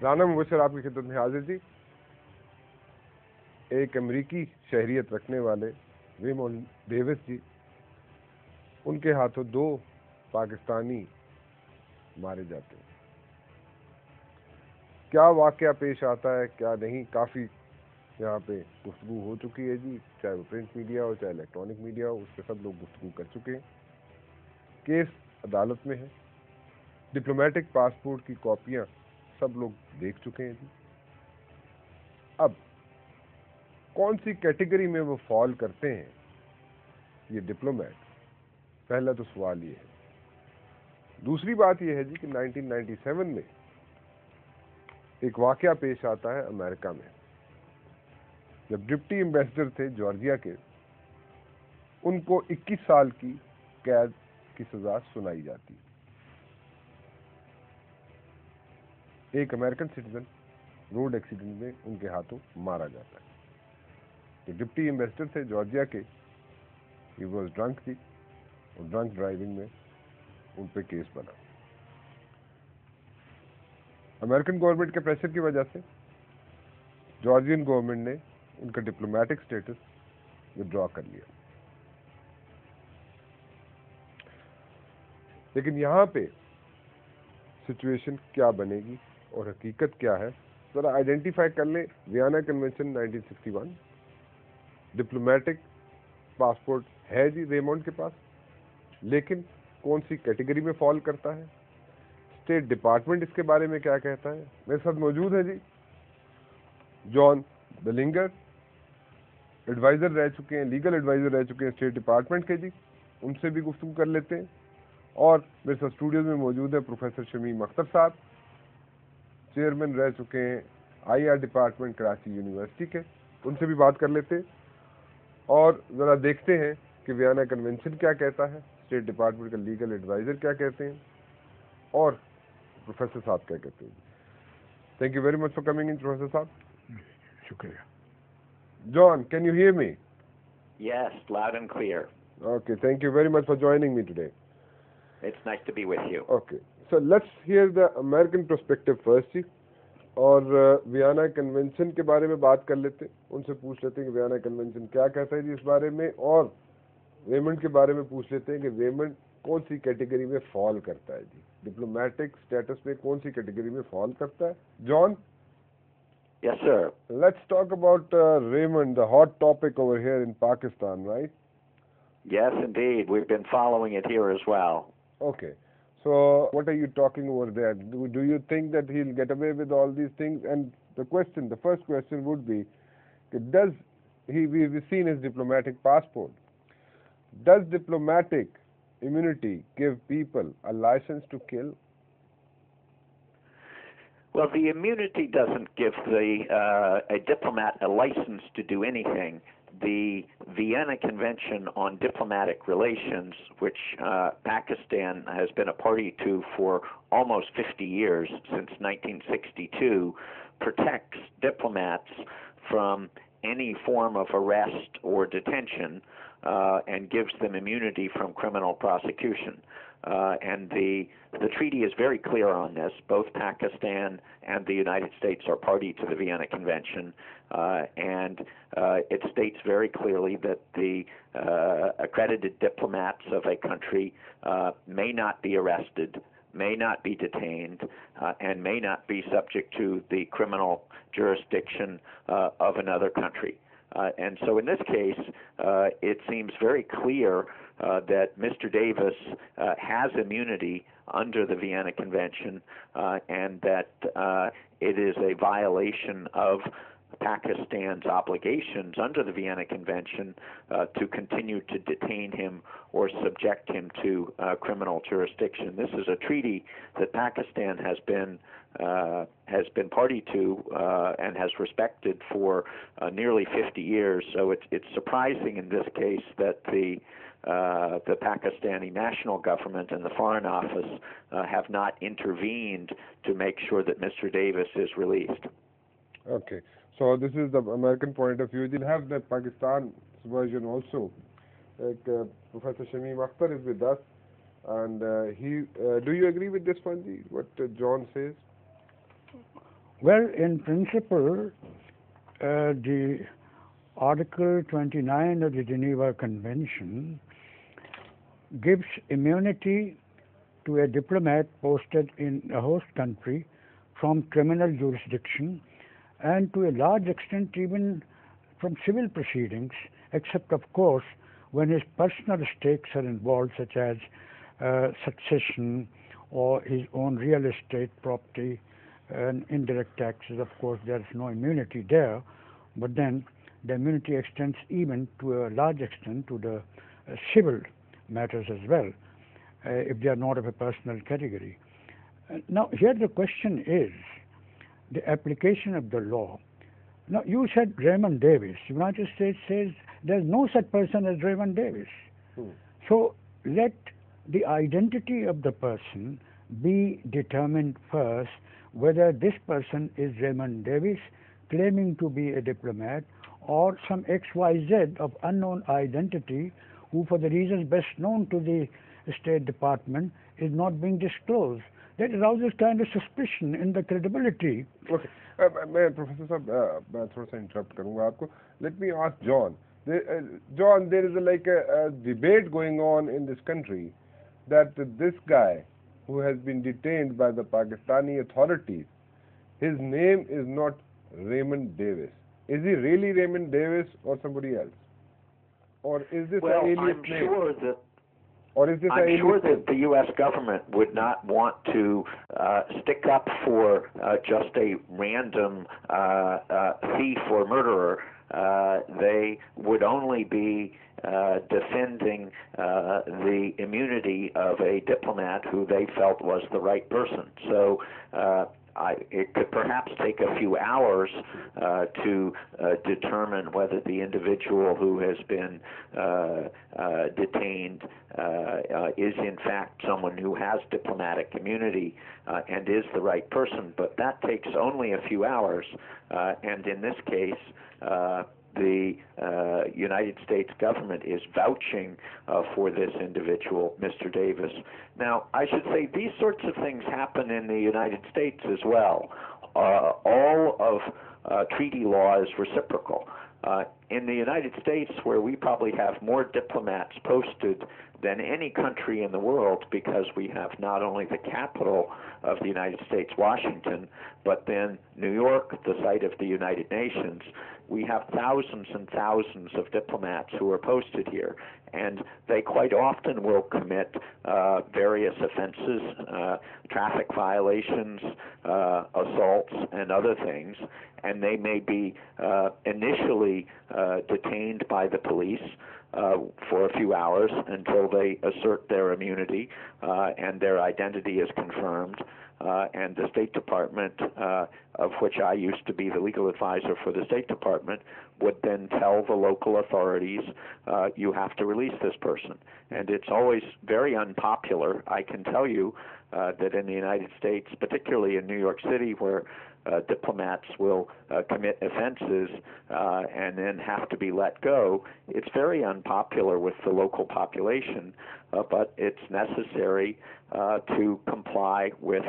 राना मुबशर आपकी खिदमत में हाजिर जी। एक अमरीकी शहरियत रखने वाले रेमोंड डेविस जी, उनके हाथों 2 पाकिस्तानी मारे जाते हैं। क्या वाकया पेश आता है क्या नहीं, काफ़ी यहाँ पे गुफ्तगू हो चुकी है जी, चाहे वो प्रिंट मीडिया हो चाहे इलेक्ट्रॉनिक मीडिया हो, उस पर सब लोग गुफ्तगू कर चुके हैं। केस अदालत में है, डिप्लोमेटिक पासपोर्ट की कॉपियाँ सब लोग देख चुके हैं जी। अब कौन सी कैटेगरी में वो फॉल करते हैं ये डिप्लोमेट, पहला तो सवाल ये है। दूसरी बात ये है जी कि 1997 में एक वाकया पेश आता है अमेरिका में, जब डिप्टी एम्बेसडर थे जॉर्जिया के, उनको 21 साल की कैद की सजा सुनाई जाती है। एक अमेरिकन सिटीजन रोड एक्सीडेंट में उनके हाथों मारा जाता है। तो डिप्टी एम्बेसडर थे जॉर्जिया के, ही वॉज ड्रंक थी, और ड्रंक ड्राइविंग में उन पे केस बना। अमेरिकन गवर्नमेंट के प्रेशर की वजह से जॉर्जियन गवर्नमेंट ने उनका डिप्लोमेटिक स्टेटस विड्रॉ कर लिया। लेकिन यहाँ पे सिचुएशन क्या बनेगी और हकीकत क्या है, जरा आइडेंटिफाई कर लें। वियना कन्वेंशन 1961, डिप्लोमेटिक पासपोर्ट है जी रेमोंड के पास, लेकिन कौन सी कैटेगरी में फॉल करता है, स्टेट डिपार्टमेंट इसके बारे में क्या कहता है। मेरे साथ मौजूद है जी जॉन बेलिंगर, एडवाइजर रह चुके हैं, लीगल एडवाइजर रह चुके हैं स्टेट डिपार्टमेंट के जी, उनसे भी गुफ्तगू कर लेते हैं। और मेरे साथ स्टूडियो में मौजूद है प्रोफेसर शमीम अख्तर साहब, चेयरमैन रह चुके हैं IR डिपार्टमेंट कराची यूनिवर्सिटी के, उनसे भी बात कर लेते हैं। और ज़रा देखते हैं कि वियना कन्वेंशन क्या कहता है, स्टेट डिपार्टमेंट का लीगल एडवाइजर क्या कहते हैं, और प्रोफेसर साहब क्या कहते हैं। Thank you very much for coming in professor साहब। शुक्रिया। John, can you hear me? Yes, loud and clear. Okay, thank you very much for joining me today. It's nice to be with you. Okay, so let's hear the American perspective first जी, और Vienna convention के बारे में बात कर लेते हैं, उनसे पूछ लेते हैं कि वियना कन्वेंशन क्या कहता है जी इस बारे में, और रेमंड के बारे में पूछ लेते हैं कि रेमंड कौन सी कैटेगरी में फॉल करता है जी, डिप्लोमेटिक स्टेटस में कौन सी कैटेगरी में फॉल करता है। John? Yes, sir. Let's talk about Raymond, the hot topic over here in Pakistan, right? Yes, indeed. We've been following it here as well. Okay. So what are you talking over there? Do you think that he'll get away with all these things? And the first question would be, does we've seen his diplomatic passport. Does diplomatic immunity give people a license to kill? Well, the immunity doesn't give a diplomat a license to do anything. The Vienna Convention on Diplomatic Relations, which Pakistan has been a party to for almost 50 years, since 1962, protects diplomats from any form of arrest or detention and gives them immunity from criminal prosecution. And the treaty is very clear on this. Both Pakistan and the United States are party to the Vienna Convention, and it states very clearly that the accredited diplomats of a country may not be arrested, may not be detained, and may not be subject to the criminal jurisdiction of another country. And so in this case, it seems very clear that Mr. Davis has immunity under the Vienna Convention, and that it is a violation of Pakistan's obligations under the Vienna Convention to continue to detain him or subject him to criminal jurisdiction. This is a treaty that Pakistan has been party to and has respected for nearly 50 years. So it's surprising in this case that the Pakistani national government and the Foreign Office have not intervened to make sure that Mr. Davis is released. Okay, so this is the American point of view. We'll have the Pakistan version also. Professor Shamim Akhtar is with us, and do you agree with this one, what John says? Well, in principle, the Article 29 of the Geneva Convention gives immunity to a diplomat posted in a host country from criminal jurisdiction and to a large extent even from civil proceedings, except of course when his personal stakes are involved, such as succession or his own real estate property and indirect taxes. Of course, there is no immunity there, but then the immunity extends even to a large extent to the civil matters as well, if they are not of a personal category. Now, here the question is the application of the law. Now, you said Raymond Davis. The United States says there's no such person as Raymond Davis. So let the identity of the person be determined first, whether this person is Raymond Davis claiming to be a diplomat or some XYZ of unknown identity who, for the reasons best known to the State Department, is not being disclosed. That arouses kind of suspicion in the credibility. Okay. मैं professor साहब मैं थोड़ा सा interrupt करूंगा आपको. Let me ask John. John, there is a debate going on in this country that this guy who has been detained by the Pakistani authorities, his name is not Raymond Davis. Is he really Raymond Davis or somebody else? Or is this an alien name? Sure that or is this I'm sure that the U.S. government would not want to stick up for just a random thief or murderer. They would only be defending the immunity of a diplomat who they felt was the right person. So it could perhaps take a few hours to determine whether the individual who has been detained is in fact someone who has diplomatic immunity and is the right person, but that takes only a few hours, and in this case the United States government is vouching for this individual, Mr. Davis. Now, I should say these sorts of things happen in the United States as well. All of treaty law is reciprocal. In the United States, where we probably have more diplomats posted than any country in the world, because we have not only the capital of the United States, Washington, but then New York, the site of the United Nations, we have thousands and thousands of diplomats who are posted here, and they quite often will commit various offenses, traffic violations, assaults, and other things, and they may be initially detained by the police for a few hours until they assert their immunity and their identity is confirmed. And the State Department, of which I used to be the legal advisor for the State Department, would then tell the local authorities, you have to release this person. And it's always very unpopular. I can tell you that in the United States, particularly in New York City, where diplomats will commit offenses and then have to be let go, it's very unpopular with the local population, but it's necessary to comply with